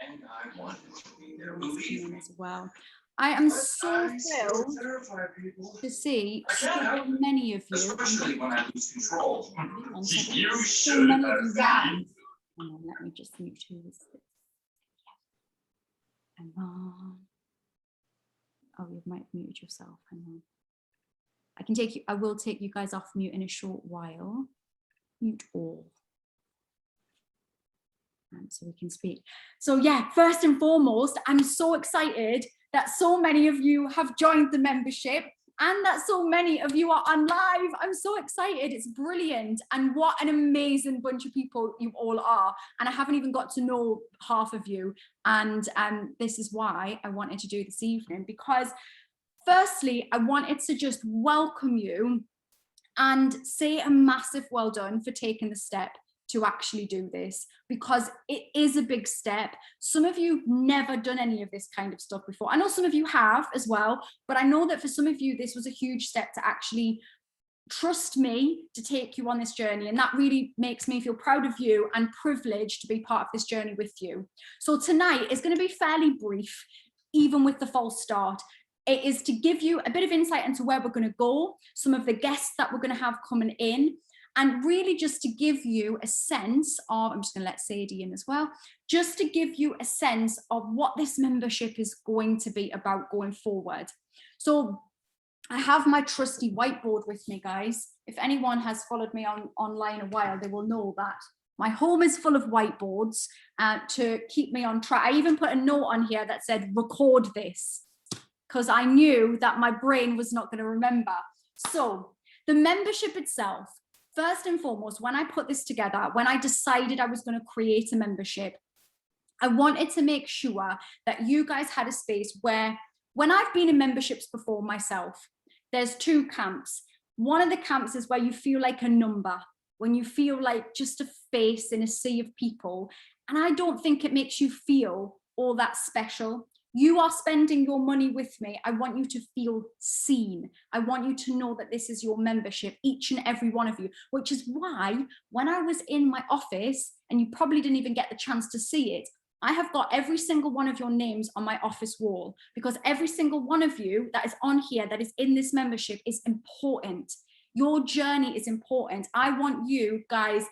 And I want to be their believer as well. I am so thrilled to see so many of you, especially when I lose control. You so should many of you have. have. Hang on, let me just mute who is this. Hang on. Oh, you might have muted yourself. Hang on. I will take you guys off mute in a short while. Mute all. So we can speak. So yeah, first and foremost, I'm so excited that so many of you have joined the membership and that so many of you are on live. I'm so excited. It's brilliant. And what an amazing bunch of people you all are. And I haven't even got to know half of you. And this is why I wanted to do this evening, because firstly, I wanted to just welcome you and say a massive well done for taking the step to actually do this, because it is a big step. Some of you have never done any of this kind of stuff before. I know some of you have as well, but I know that for some of you, this was a huge step to actually trust me to take you on this journey. And that really makes me feel proud of you and privileged to be part of this journey with you. So tonight is going to be fairly brief, even with the false start. It is to give you a bit of insight into where we're going to go, some of the guests that we're going to have coming in, and really just to give you a sense of, I'm just going to let Sadie in as well, just to give you a sense of what this membership is going to be about going forward. So I have my trusty whiteboard with me, guys. If anyone has followed me online a while, they will know that my home is full of whiteboards to keep me on track. I even put a note on here that said, record this, because I knew that my brain was not going to remember. So the membership itself, first and foremost, when I put this together, when I decided I was going to create a membership, I wanted to make sure that you guys had a space where, when I've been in memberships before myself, there's two camps. One of the camps is where you feel like a number, when you feel like just a face in a sea of people. And I don't think it makes you feel all that special. You are spending your money with me. I want you to feel seen. I want you to know that this is your membership, each and every one of you, which is why when I was in my office, and you probably didn't even get the chance to see it, I have got every single one of your names on my office wall, because every single one of you that is on here, that is in this membership, is important. Your journey is important. I want you guys,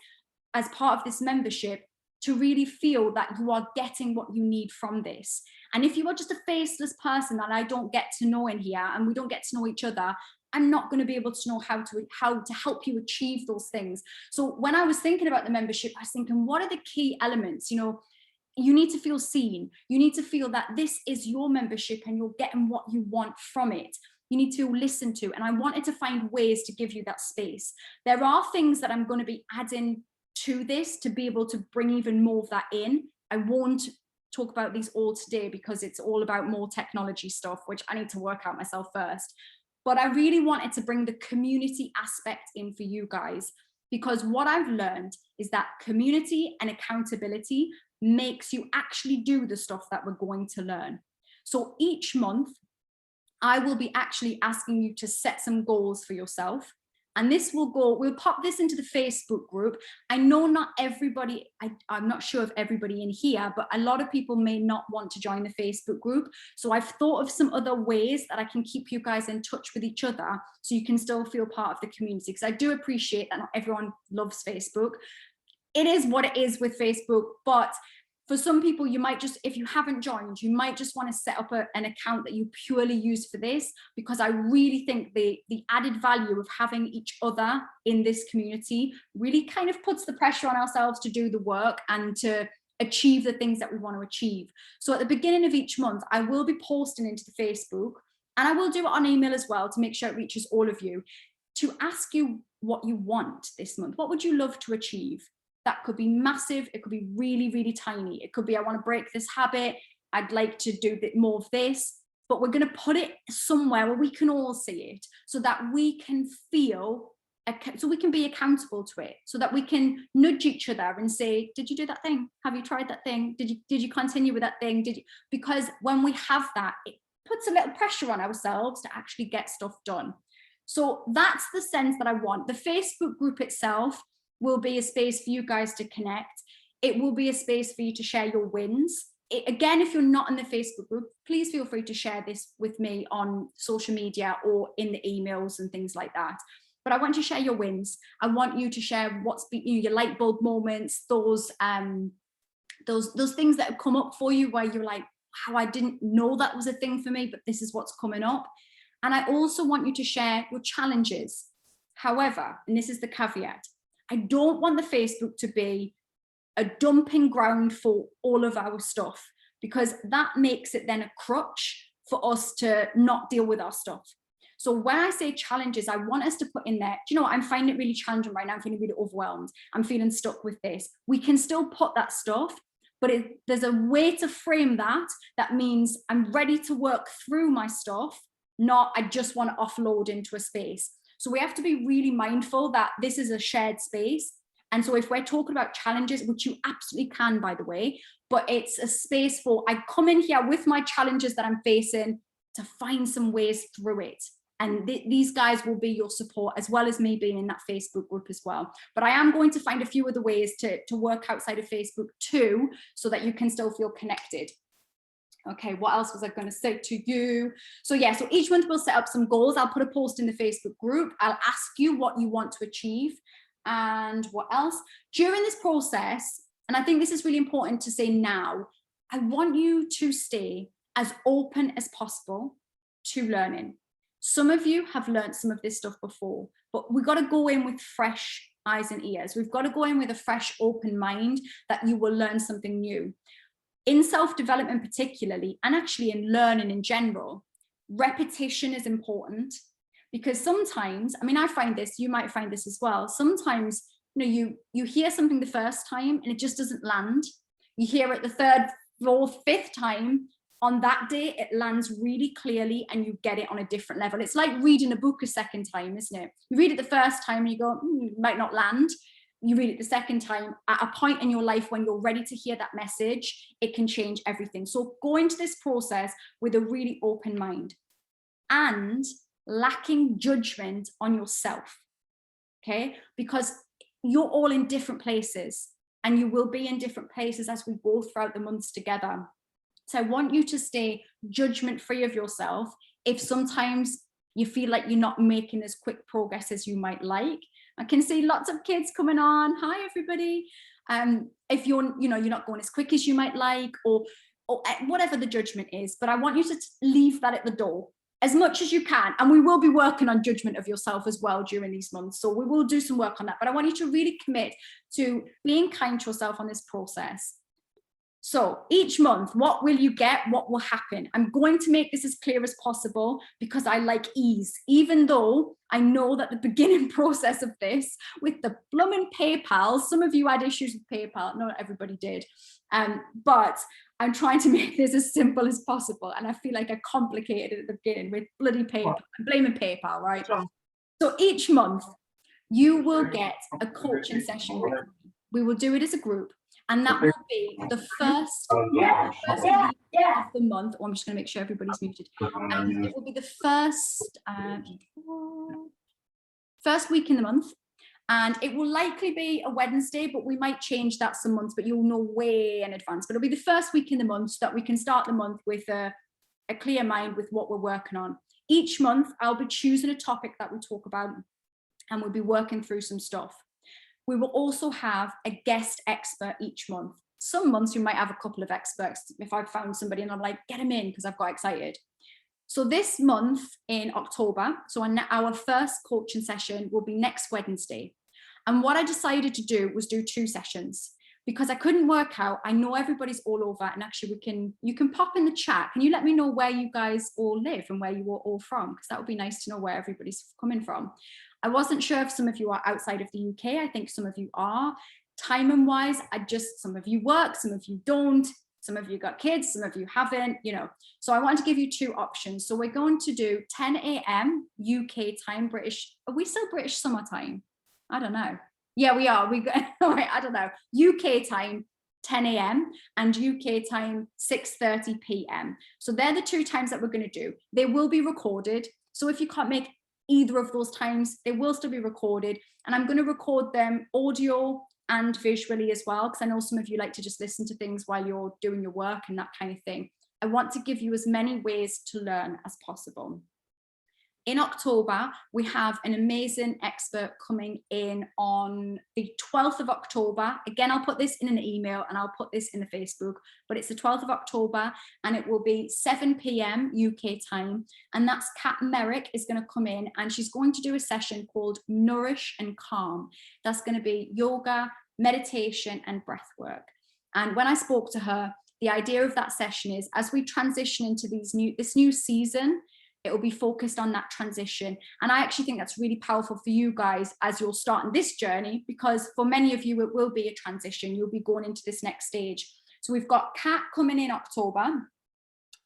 as part of this membership, to really feel that you are getting what you need from this. And if you are just a faceless person that I don't get to know in here, and we don't get to know each other, I'm not going to be able to know how to help you achieve those things. So when I was thinking about the membership, I was thinking, what are the key elements? You know, you need to feel seen. You need to feel that this is your membership and you're getting what you want from it. You need to feel listened to. And I wanted to find ways to give you that space. There are things that I'm going to be adding to this to be able to bring even more of that in. I won't talk about these all today because it's all about more technology stuff, which I need to work out myself first. But I really wanted to bring the community aspect in for you guys, because what I've learned is that community and accountability makes you actually do the stuff that we're going to learn. So each month, I will be actually asking you to set some goals for yourself. And this will go, we'll pop this into the Facebook group. I know not everybody, I'm not sure of everybody in here, but a lot of people may not want to join the Facebook group. So I've thought of some other ways that I can keep you guys in touch with each other so you can still feel part of the community. Because I do appreciate that not everyone loves Facebook. It is what it is with Facebook, but for some people, you might just, if you haven't joined, you might just want to set up an account that you purely use for this, because I really think the added value of having each other in this community really kind of puts the pressure on ourselves to do the work and to achieve the things that we want to achieve. So at the beginning of each month, I will be posting into the Facebook, and I will do it on email as well to make sure it reaches all of you, to ask you what you want this month. What would you love to achieve? That could be massive. It could be really, really tiny. It could be, I want to break this habit. I'd like to do a bit more of this, but we're going to put it somewhere where we can all see it so that we can feel, so we can be accountable to it, so that we can nudge each other and say, did you do that thing? Have you tried that thing? Did you continue with that thing? Did you? Because when we have that, it puts a little pressure on ourselves to actually get stuff done. So that's the sense that I want. The Facebook group itself will be a space for you guys to connect. It will be a space for you to share your wins. Again, if you're not in the Facebook group, please feel free to share this with me on social media or in the emails and things like that. But I want you to share your wins. I want you to share what's been, your light bulb moments, those things that have come up for you where you're like, how I didn't know that was a thing for me, but this is what's coming up. And I also want you to share your challenges. However, and this is the caveat, I don't want the Facebook to be a dumping ground for all of our stuff, because that makes it then a crutch for us to not deal with our stuff. So when I say challenges, I want us to put in there, do you know what, I'm finding it really challenging right now, I'm feeling really overwhelmed, I'm feeling stuck with this. We can still put that stuff, but there's a way to frame that. That means I'm ready to work through my stuff, not I just want to offload into a space. So we have to be really mindful that this is a shared space. And so if we're talking about challenges, which you absolutely can, by the way, but it's a space for, I come in here with my challenges that I'm facing to find some ways through it. And these guys will be your support, as well as me being in that Facebook group as well. But I am going to find a few other ways to work outside of Facebook too, so that you can still feel connected. Okay, what else was I going to say to you? So yeah, so each month we'll set up some goals. I'll put a post in the Facebook group. I'll ask you what you want to achieve. And what else? During this process, and I think this is really important to say now, I want you to stay as open as possible to learning. Some of you have learned some of this stuff before, but we've got to go in with fresh eyes and ears. We've got to go in with a fresh, open mind that you will learn something new. In self-development particularly, and actually in learning in general, repetition is important. Because sometimes, I mean, I find this, you might find this as well. Sometimes, you hear something the first time and it just doesn't land. You hear it the third, fourth, fifth time. On that day, it lands really clearly and you get it on a different level. It's like reading a book a second time, isn't it? You read it the first time and you go, it might not land. You read it the second time, at a point in your life when you're ready to hear that message, it can change everything. So go into this process with a really open mind and lacking judgment on yourself, okay? Because you're all in different places and you will be in different places as we go throughout the months together. So I want you to stay judgment-free of yourself. If sometimes you feel like you're not making as quick progress as you might like, I can see lots of kids coming on. Hi, everybody. If you're not going as quick as you might like, or whatever the judgment is, but I want you to leave that at the door as much as you can. And we will be working on judgment of yourself as well during these months. So we will do some work on that, but I want you to really commit to being kind to yourself on this process. So each month, what will you get? What will happen? I'm going to make this as clear as possible because I like ease, even though I know that the beginning process of this with the blooming PayPal, some of you had issues with PayPal, not everybody did, but I'm trying to make this as simple as possible. And I feel like I complicated it at the beginning with bloody PayPal. I'm blaming PayPal, right? So each month you will get a coaching session with me. We will do it as a group. And that will be the first week of the month. Oh, I'm just going to make sure everybody's muted. It will be the first week in the month. And it will likely be a Wednesday, but we might change that some months, but you'll know way in advance. But it'll be the first week in the month so that we can start the month with a clear mind with what we're working on. Each month, I'll be choosing a topic that we talk about, and we'll be working through some stuff. We will also have a guest expert each month. Some months we might have a couple of experts if I've found somebody and I'm like, get them in because I've got excited. So this month in October, so our first coaching session will be next Wednesday. And what I decided to do was do 2 sessions because I couldn't work out. I know everybody's all over, and actually you can pop in the chat. Can you let me know where you guys all live and where you are all from? Because that would be nice to know where everybody's coming from. I wasn't sure if some of you are outside of the UK. I think some of you are. Timing wise, some of you work, some of you don't. Some of you got kids, some of you haven't, So I want to give you 2 options. So we're going to do 10 a.m. UK time, British. Are we still British summertime? I don't know. Yeah, we are. All right, I don't know. UK time, 10 a.m. and UK time, 6:30 p.m. So they're the 2 times that we're going to do. They will be recorded. So if you can't make either of those times, they will still be recorded. And I'm going to record them audio and visually as well, because I know some of you like to just listen to things while you're doing your work and that kind of thing. I want to give you as many ways to learn as possible. In October, we have an amazing expert coming in on the 12th of October. Again, I'll put this in an email and I'll put this in the Facebook, but it's the 12th of October and it will be 7 p.m. UK time. And that's Kat Merrick is going to come in and she's going to do a session called Nourish and Calm. That's going to be yoga, meditation and breath work. And when I spoke to her, the idea of that session is as we transition into this new season, it will be focused on that transition. And I actually think that's really powerful for you guys as you're starting this journey, because for many of you, it will be a transition. You'll be going into this next stage. So we've got Kat coming in October,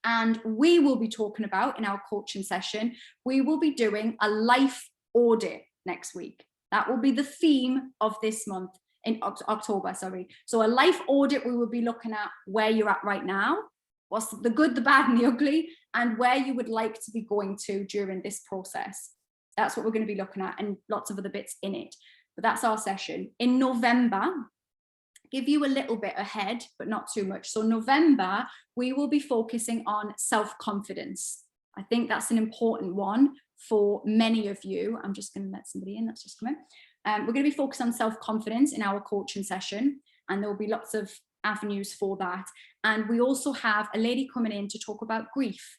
and we will be talking about in our coaching session, we will be doing a life audit next week. That will be the theme of this month in October, sorry. So a life audit, we will be looking at where you're at right now, what's the good, the bad, and the ugly, and where you would like to be going to during this process. That's what we're going to be looking at, and lots of other bits in it. But that's our session. In November, give you a little bit ahead, but not too much. So November, we will be focusing on self-confidence. I think that's an important one for many of you. I'm just going to let somebody in, that's just come in. We're going to be focused on self-confidence in our coaching session, and there will be lots of avenues for that. And we also have a lady coming in to talk about grief.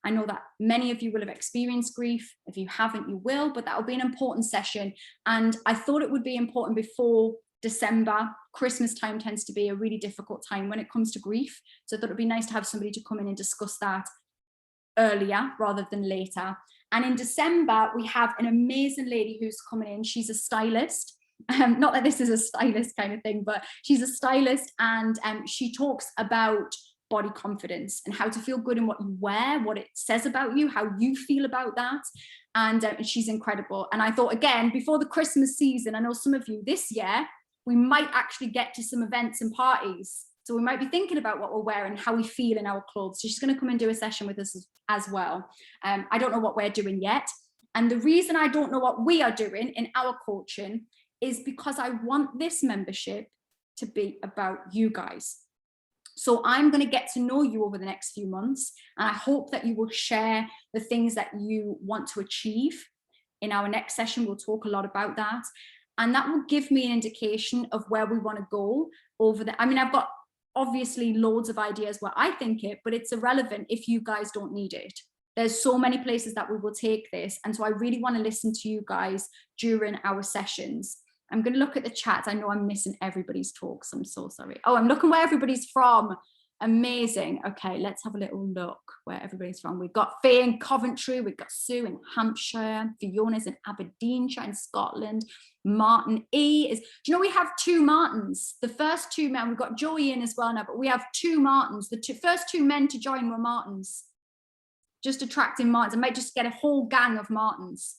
I know that many of you will have experienced grief. If you haven't, you will, but that will be an important session. And I thought it would be important before December. Christmas time tends to be a really difficult time when it comes to grief. So I thought it'd be nice to have somebody to come in and discuss that earlier rather than later. And in December, we have an amazing lady who's coming in. She's a stylist. Not that this is a stylist kind of thing, but she's a stylist, and she talks about body confidence and how to feel good in what you wear, what it says about you, how you feel about that. And she's incredible. And I thought, again, before the Christmas season, I know some of you this year, we might actually get to some events and parties. So we might be thinking about what we're wearing, how we feel in our clothes. So she's going to come and do a session with us as well. I don't know what we're doing yet. And the reason I don't know what we are doing in our coaching is because I want this membership to be about you guys. So I'm going to get to know you over the next few months, and I hope that you will share the things that you want to achieve. In our next session, we'll talk a lot about that, and that will give me an indication of where we want to go over the, I mean, I've got obviously loads of ideas where I think it, but it's irrelevant if you guys don't need it. There's so many places that we will take this, and so I really want to listen to you guys during our sessions. I'm going to look at the chats. I know I'm missing everybody's talks. I'm so sorry. Oh, I'm looking where everybody's from. Amazing. Okay, let's have a little look where everybody's from. We've got Faye in Coventry. We've got Sue in Hampshire. Fiona's in Aberdeenshire in Scotland. Martin E is, do you know we have two Martins? The first two men, we've got Joey in as well now, but we have two Martins. The first two men to join were Martins. Just attracting Martins. I might just get a whole gang of Martins.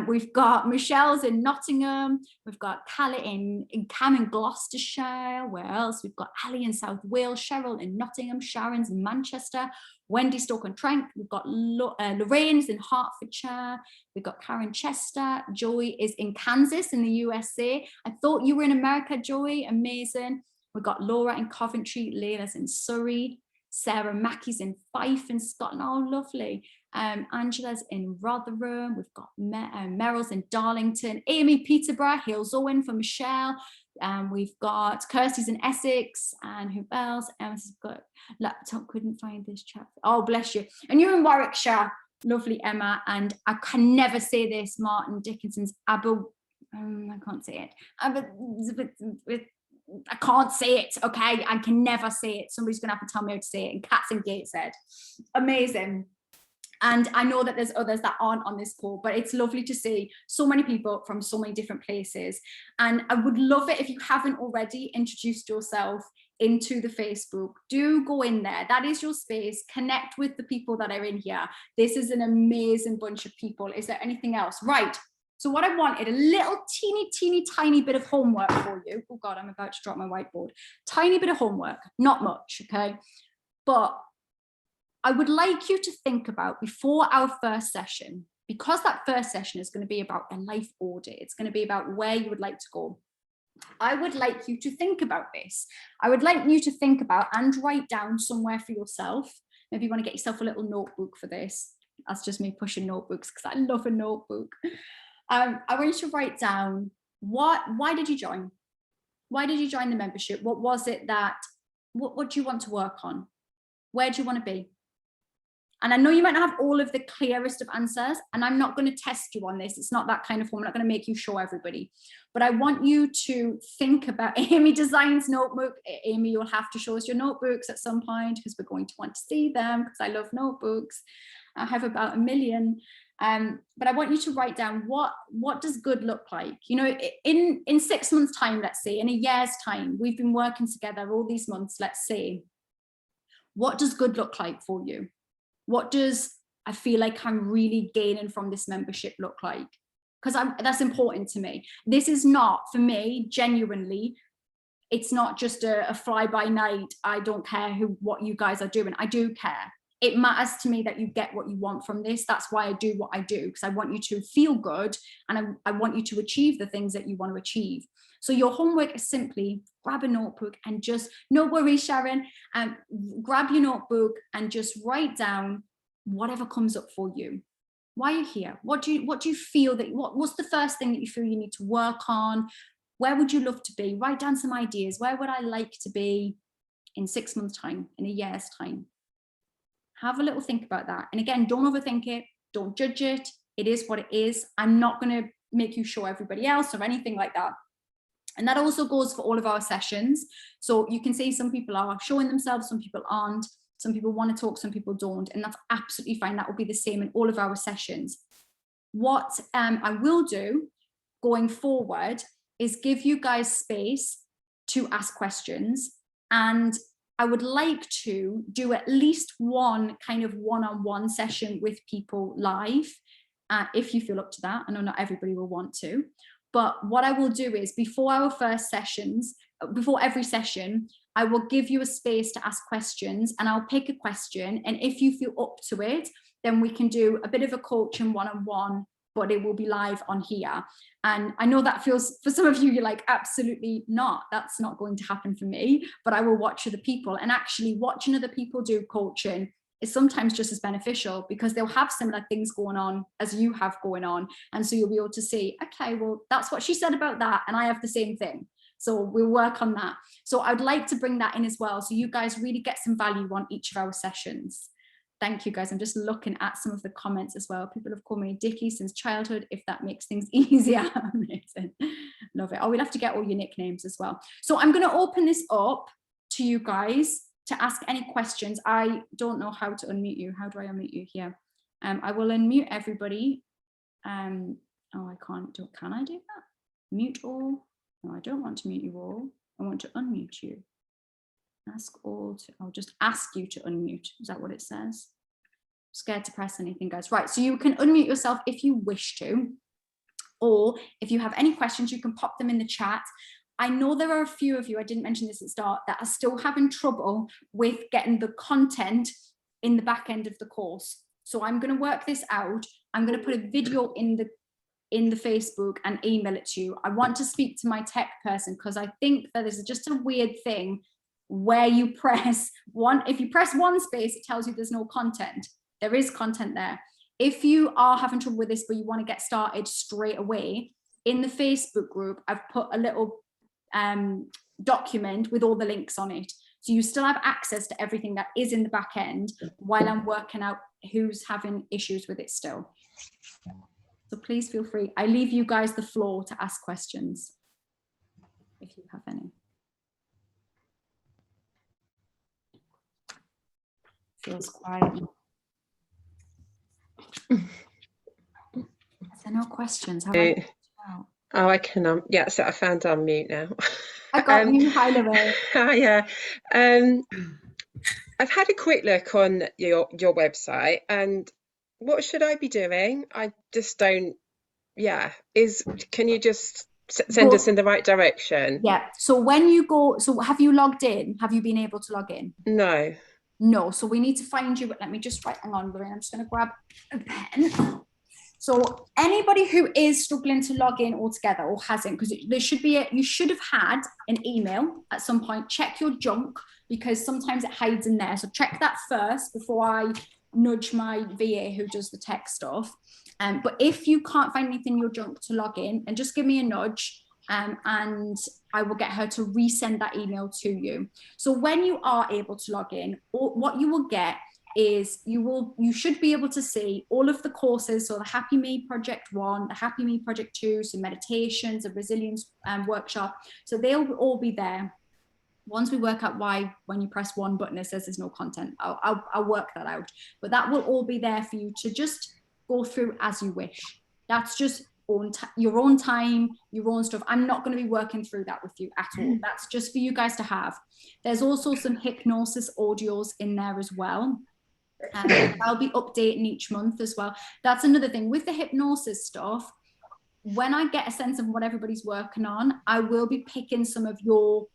We've got Michelle's in Nottingham. We've got Callie in Cam in Gloucestershire. Where else? We've got Ali in South Wales, Cheryl in Nottingham, Sharon's in Manchester, Wendy Stoke-on-Trent. We've got Lorraine's in Hertfordshire. We've got Karen Chester. Joy is in Kansas in the USA. I thought you were in America, Joy. Amazing. We've got Laura in Coventry. Layla's in Surrey. Sarah Mackey's in Fife in Scotland. Oh, lovely. Angela's in Rotherham. We've got Meryl's in Darlington. Amy Peterborough, Hales Owen for Michelle. We've got Kirsty's in Essex. And who else? Emma's got laptop, couldn't find this chat. Oh, bless you. And you're in Warwickshire. Lovely, Emma. And I can never say this, Martin Dickinson's I can't say it. I can't say it, okay? I can never say it. Somebody's going to have to tell me how to say it. And Cats and Gateshead. Amazing. And I know that there's others that aren't on this call, but it's lovely to see so many people from so many different places. And I would love it if you haven't already introduced yourself into the Facebook. Do go in there. That is your space. Connect with the people that are in here. This is an amazing bunch of people. Is there anything else? Right. So what I wanted, a little teeny tiny bit of homework for you. Oh God, I'm about to drop my whiteboard. Tiny bit of homework, not much, okay? But I would like you to think about before our first session, because that first session is going to be about a life audit. It's going to be about where you would like to go. I would like you to think about this. I would like you to think about and write down somewhere for yourself. Maybe you want to get yourself a little notebook for this. That's just me pushing notebooks because I love a notebook. I want you to write down why did you join? Why did you join the membership? What was it that, what do you want to work on? Where do you want to be? And I know you might not have all of the clearest of answers, and I'm not going to test you on this. It's not that kind of form. I'm not going to make you show everybody. But I want you to think about Amy Designs notebook. Amy, you'll have to show us your notebooks at some point because we're going to want to see them because I love notebooks. I have about 1 million. But I want you to write down what does good look like? You know, in 6 months' time, let's say, in a year's time, we've been working together all these months, let's say. What does good look like for you? What does I feel like I'm really gaining from this membership look like? Because that's important to me. This is not, for me, genuinely, it's not just a fly-by-night, I don't care what you guys are doing. I do care. It matters to me that you get what you want from this. That's why I do what I do, because I want you to feel good and I want you to achieve the things that you want to achieve. So your homework is simply grab a notebook and just, no worries, Sharon, grab your notebook and just write down whatever comes up for you. Why are you here? What do you feel that, what's the first thing that you feel you need to work on? Where would you love to be? Write down some ideas. Where would I like to be in 6 months' time, in a year's time? Have a little think about that. And again, don't overthink it. Don't judge it. It is what it is. I'm not going to make you show everybody else or anything like that. And that also goes for all of our sessions. So you can see some people are showing themselves, some people aren't, some people want to talk, some people don't, and that's absolutely fine. That will be the same in all of our sessions. What I will do going forward is give you guys space to ask questions, and I would like to do at least one kind of one-on-one session with people live, if you feel up to that. I know not everybody will want to. But what I will do is before our first sessions, before every session, I will give you a space to ask questions and I'll pick a question. And if you feel up to it, then we can do a bit of a coaching one-on-one, but it will be live on here. And I know that feels, for some of you, you're like, absolutely not. That's not going to happen for me, but I will watch other people. And actually watching other people do coaching is sometimes just as beneficial because they'll have similar things going on as you have going on. And so you'll be able to see, okay, well, that's what she said about that. And I have the same thing. So we'll work on that. So I'd like to bring that in as well. So you guys really get some value on each of our sessions. Thank you guys. I'm just looking at some of the comments as well. People have called me Dickie since childhood, if that makes things easier. Amazing. Love it. Oh, we'll have to get all your nicknames as well. So I'm going to open this up to you guys to ask any questions. I don't know how to unmute you. How do I unmute you here? I will unmute everybody. Oh, I can't do, can I do that? Mute all? No, I don't want to mute you all. I want to unmute you. Ask all to, I'll just ask you to unmute. Is that what it says? Scared to press anything, guys. Right, so you can unmute yourself if you wish to, or if you have any questions, you can pop them in the chat. I know there are a few of you, I didn't mention this at the start, that are still having trouble with getting the content in the back end of the course. So I'm going to work this out. I'm going to put a video in the Facebook and email it to you. I want to speak to my tech person because I think that there's just a weird thing where you press one, if you press one space, it tells you there's no content. There is content there. If you are having trouble with this, but you want to get started straight away, in the Facebook group, I've put a little document with all the links on it. So you still have access to everything that is in the back end while I'm working out who's having issues with it still. So please feel free. I leave you guys the floor to ask questions if you have any. Feels quiet. Is there no questions? How Oh, I can, yeah, so I found unmute now. I got you, hi Lorraine. Yeah. I've had a quick look on your website, and what should I be doing? I just don't, yeah, can you just send us in the right direction? Yeah, so when you go, so have you logged in? Have you been able to log in? No. No, so we need to find you. Let me just write, hang on, Lorraine, I'm just going to grab a pen. So anybody who is struggling to log in altogether or hasn't, because there should be you should have had an email at some point. Check your junk, because sometimes it hides in there. So check that first before I nudge my VA who does the tech stuff. But if you can't find anything in your junk to log in, and just give me a nudge, and I will get her to resend that email to you. So when you are able to log in, what you will get is you should be able to see all of the courses. So the Happy Me Project 1, the Happy Me Project 2, some meditations, a resilience workshop. So they'll all be there. Once we work out why when you press one button it says there's no content, I'll work that out. But that will all be there for you to just go through as you wish. That's just your own time, your own stuff. I'm not going to be working through that with you at all. That's just for you guys to have. There's also some hypnosis audios in there as well. I'll be updating each month as well. That's another thing with the hypnosis stuff. When I get a sense of what everybody's working on, I will be picking some of your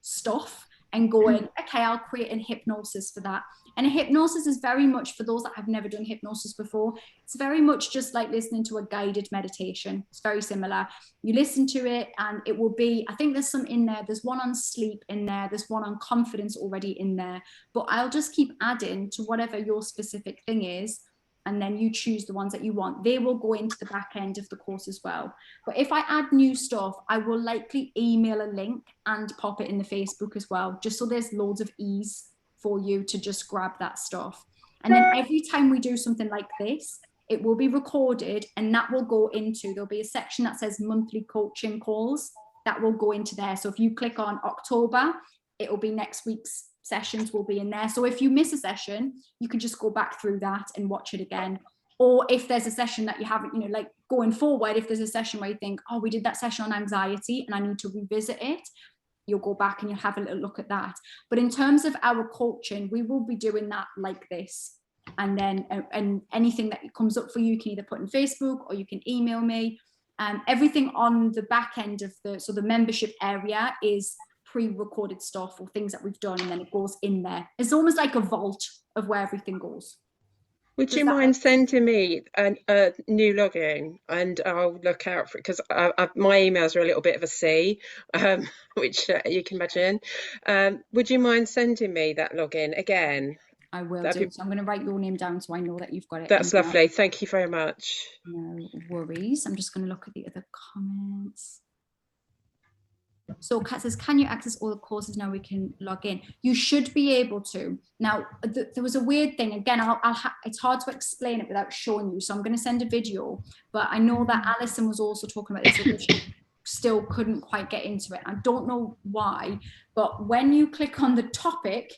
stuff and going, okay, I'll create a hypnosis for that. And a hypnosis is very much, for those that have never done hypnosis before, it's very much just like listening to a guided meditation. It's very similar. You listen to it and it will be, I think there's some in there. There's one on sleep in there. There's one on confidence already in there. But I'll just keep adding to whatever your specific thing is. And then you choose the ones that you want. They will go into the back end of the course as well. But if I add new stuff, I will likely email a link and pop it in the Facebook as well, just so there's loads of ease for you to just grab that stuff. And then every time we do something like this, it will be recorded, and that will go into, there'll be a section that says monthly coaching calls that will go into there. So if you click on October, it will be next week's sessions will be in there. So if you miss a session, you can just go back through that and watch it again. Or if there's a session that you haven't, like going forward, if there's a session where you think, oh, we did that session on anxiety and I need to revisit it, you'll go back and you'll have a little look at that. But in terms of our coaching, we will be doing that like this. And then and anything that comes up for you, you can either put in Facebook or you can email me. Everything on the back end of the membership area is pre-recorded stuff or things that we've done, and then it goes in there. It's almost like a vault of where everything goes. Would you mind sending me a new login, and I'll look out for it, because my emails are a little bit of a C, which you can imagine. Would you mind sending me that login again? I will do. So I'm going to write your name down so I know that you've got it. That's lovely. Thank you very much. No worries. I'm just going to look at the other comments. So Kat says, can you access all the courses now we can log in? You should be able to. Now, there was a weird thing. Again, it's hard to explain it without showing you. So I'm going to send a video. But I know that Alison was also talking about this, so she still couldn't quite get into it. I don't know why. But when you click on the topic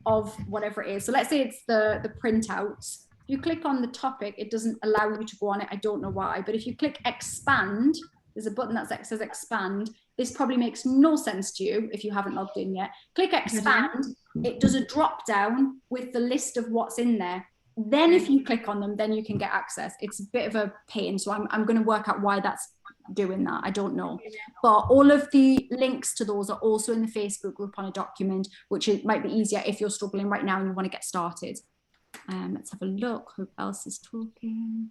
of whatever it is, so let's say it's the printouts. If you click on the topic, it doesn't allow you to go on it. I don't know why. But if you click expand, there's a button that says expand. This probably makes no sense to you if you haven't logged in yet. Click expand. It does a drop down with the list of what's in there. Then if you click on them, then you can get access. It's a bit of a pain. So I'm going to work out why that's doing that. I don't know. But all of the links to those are also in the Facebook group on a document, which might be easier if you're struggling right now and you want to get started. Let's have a look. Who else is talking?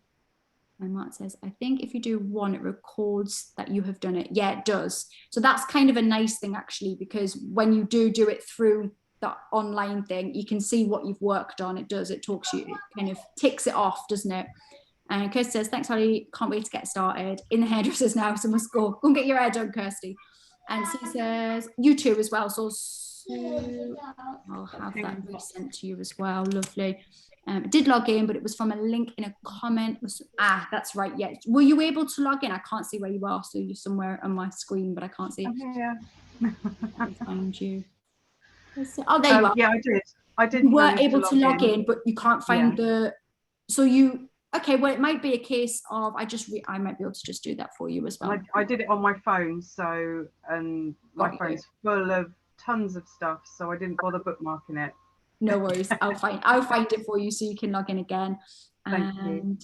And Mark says, I think if you do one, it records that you have done it. Yeah, it does. So that's kind of a nice thing, actually, because when you do it through that online thing, you can see what you've worked on. It does. It talks you, it kind of ticks it off, doesn't it? And Kirsty says, thanks, Holly. Can't wait to get started. In the hairdressers now, so must go. Go and get your hair done, Kirsty. And she says, you too as well. So I'll have that resent to you as well. Lovely. I did log in, but it was from a link in a comment. That's right. Yeah. Were you able to log in? I can't see where you are. So you're somewhere on my screen, but I can't see. Yeah. I'll find you. Oh, there you are. Yeah, I did. I did. You were able to log in, but you can't find the. So you. Okay. Well, it might be a case of I might be able to just do that for you as well. I did it on my phone, so my phone's full of tons of stuff, so I didn't bother bookmarking it. No worries. I'll find it for you so you can log in again. Thank you.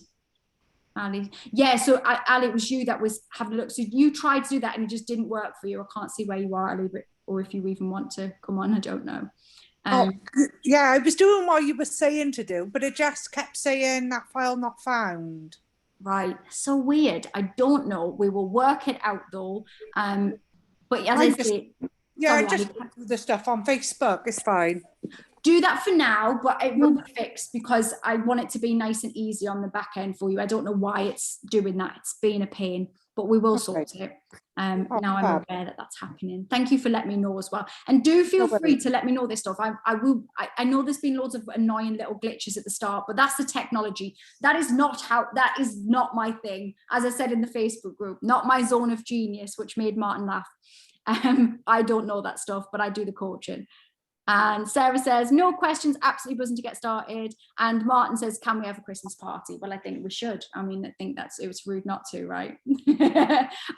Ali, yeah. So Ali, it was you that was having a look. So you tried to do that and it just didn't work for you. I can't see where you are, Ali, or if you even want to come on. I don't know. Yeah, I was doing what you were saying to do, but it just kept saying that file not found. Right, so weird. I don't know. We will work it out though. But as I I'm just- say, Yeah, sorry, just Ali. do the stuff on Facebook. It's fine. Do that for now, but it will be fixed because I want it to be nice and easy on the back end for you. I don't know why it's doing that. It's been a pain, but we will sort it. Oh, Now I'm fab. aware that that's happening. Thank you for letting me know as well. And do feel No free worries. to let me know this stuff. I know there's been loads of annoying little glitches at the start, but that's the technology. That is not my thing. As I said in the Facebook group, not my zone of genius, which made Martin laugh. I don't know that stuff, but I do the coaching. And Sarah says, no questions, absolutely buzzing to get started. And Martin says, can we have a Christmas party? Well, I think we should. I mean, I think it was rude not to, right?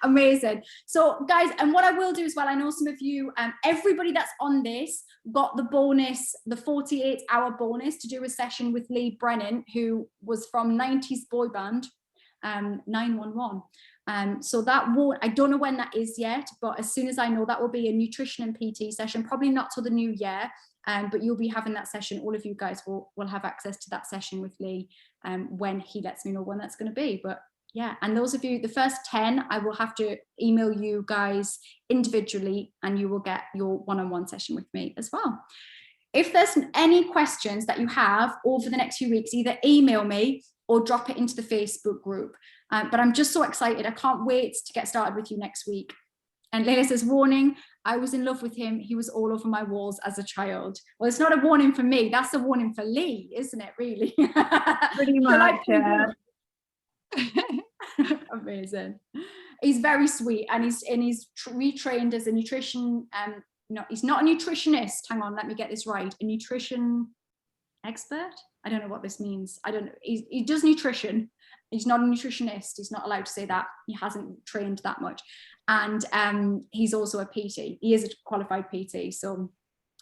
Amazing. So guys, and what I will do as well, I know some of you, everybody that's on this got the bonus, the 48-hour bonus to do a session with Lee Brennan, who was from 90s boy band, 911. So that won't, I don't know when that is yet, but as soon as I know, that will be a nutrition and PT session, probably not till the new year, but you'll be having that session. All of you guys will have access to that session with Lee when he lets me know when that's going to be. But yeah, and those of you, the first 10, I will have to email you guys individually and you will get your one-on-one session with me as well. If there's any questions that you have over the next few weeks, either email me or drop it into the Facebook group. But I'm just so excited. I can't wait to get started with you next week. And Leila says, warning, I was in love with him. He was all over my walls as a child. Well, it's not a warning for me. That's a warning for Lee, isn't it, really? Pretty much, yeah. Amazing. He's very sweet and he's retrained as a nutrition, no, he's not a nutritionist. Hang on, let me get this right. A nutrition expert? I don't know what this means. I don't know. He does nutrition. He's not a nutritionist. He's not allowed to say that. He hasn't trained that much. And he's also a PT. He is a qualified PT. So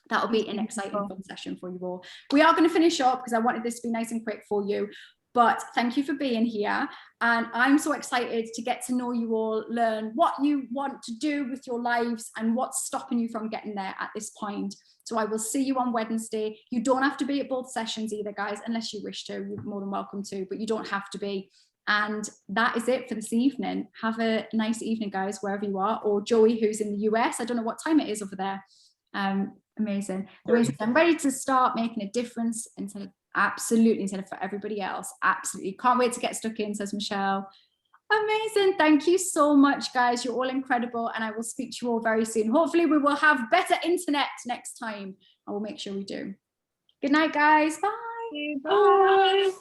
that'll be an exciting fun session for you all. We are going to finish up because I wanted this to be nice and quick for you. But thank you for being here. And I'm so excited to get to know you all, learn what you want to do with your lives and what's stopping you from getting there at this point. So I will see you on Wednesday. You don't have to be at both sessions either, guys, unless you wish to. You're more than welcome to, but you don't have to be. And that is it for this evening. Have a nice evening, guys, wherever you are. Or Joey, who's in the US. I don't know what time it is over there. Amazing. I'm ready to start making a difference instead of for everybody else. Absolutely. Can't wait to get stuck in, says Michelle. Amazing. Thank you so much, guys. You're all incredible. And I will speak to you all very soon. Hopefully we will have better internet next time. I will make sure we do. Good night, guys. Bye. Bye.